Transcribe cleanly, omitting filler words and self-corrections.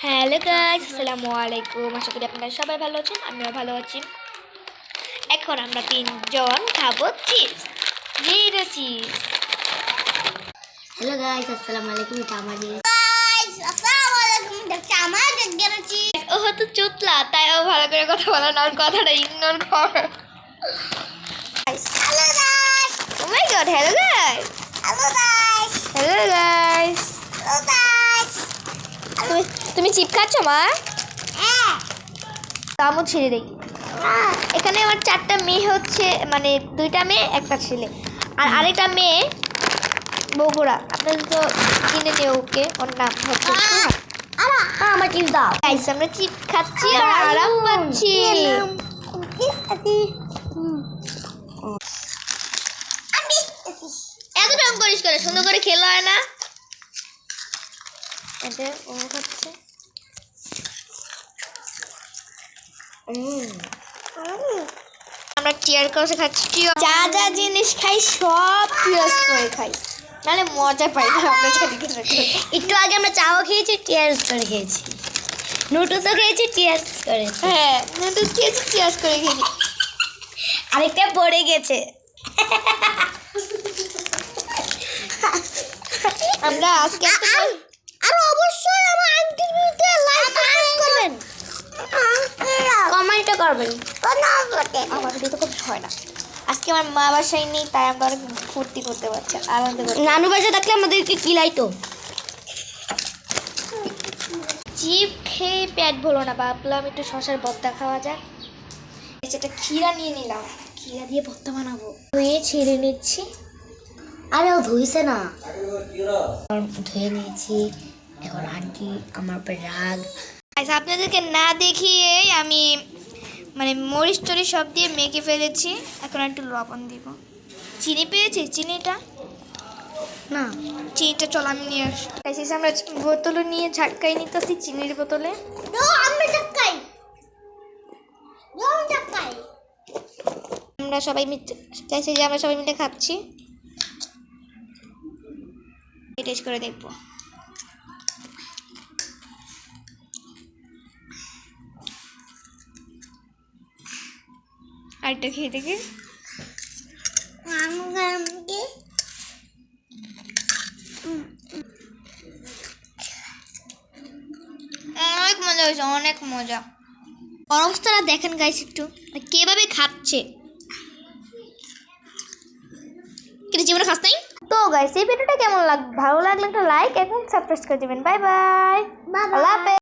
Hello guys, আসসালামু আলাইকুম। আশা করি আপনারা সবাই ভালো আছেন, আমিও ভালো আছি। এখন আমরা তিনজন খাবো chips, zero chips. Hello guys, আসসালামু আলাইকুম। এটা আমার ও হয়তো চুতলা, তাই ও ভালো করে কথা বলে না, ওর কথাটা ইগনোর কর। Hello guys, oh my god, hello guys, hello guys, hello guys. Hello guys. তুমি চিপ খাচ্ছ মা? হ্যাঁ, কামও ছেড়ে দেই। এখানে আমার 4টা মেয়ে হচ্ছে, মানে 2টা মেয়ে একটা ছেলে, আর আরেকটা মেয়ে বগুড়া। আপনাদের তো চিনে নিয়ে ওকে, ওর নাম হচ্ছে সুহাগ। আমার চিপস দাও। গাইস, আমরা চিপ খাচ্ছি আর আরাম পাচ্ছি। এত রকম করিস করে, সুন্দর করে খেলা হয় না। এতে ও খাচ্ছে। আমরা টিয়ার করে খাচ্ছি। যা যা জিনিস খাই সব টিয়ার্স করে খাই, নাহলে মজা পাই না আমরা। একটু আগে আমরা চাও খেয়েছি, টিয়ার্স করে খেয়েছি। নুডলসও খেয়েছি, টিয়ার্স করে। হ্যাঁ, নুডলস খেয়েছি, টিয়ার্স করে খেয়েছি। আরেকটা পড়ে গেছে। আমরা আজকে আর অবশ্যই আমার আন্টির ভিডিওতে লাইক করবেন, কমেন্টও করবেন। আমার ভিডিও তো খুব হয় না। আজকে আমার মা বাসায় নেই, তাই আমরা অনেক ফুর্তি করতে পারছি, আনন্দ করতে। নানু বাসা থাকলে আমাদেরকে কি লাইতো। চিপ খেয়ে পেট ভরলো না, ভাবলাম একটু শশার ভর্তা খাওয়া যাক। এটা ক্ষীরা নিয়ে নিলাম, ক্ষীরা দিয়ে ভর্তা বানাবো। ধুয়ে ছেড়ে নিচ্ছি। আরে ও ধুইছে না, ধুয়ে নিয়েছি। এখন আন্টি আমার উপর রাগ। আচ্ছা, আপনাদেরকে না দেখিয়ে আমি মানে মরিচ টরিচ সব দিয়ে মেখে ফেলেছি। এখন একটু লবণ দিব। চিনি পেয়েছি, চিনিটা না, চিনিটা চল আমি নিয়ে আসি। আমরা বোতলে নিয়ে ঝাটকাই নিতেছি, চিনির বোতলে। আমরা সবাই চাইছি যে আমরা সবাই মিলে খাচ্ছি। টেস্ট করে দেখবো। আরেকটা খেয়ে দেখি। অনেক মজা হয়েছে, অনেক মজা। অবস্থাটা দেখেন গাইস, একটু কিভাবে খাচ্ছে। কিন্তু জীবনে খাস নাই তো। গাইস, এই ভিডিওটা কেমন ভালো লাগলে একটা লাইক এবং সাবস্ক্রাইব করে দিবেন। বাই বাই, আল্লাহ হাফেজ।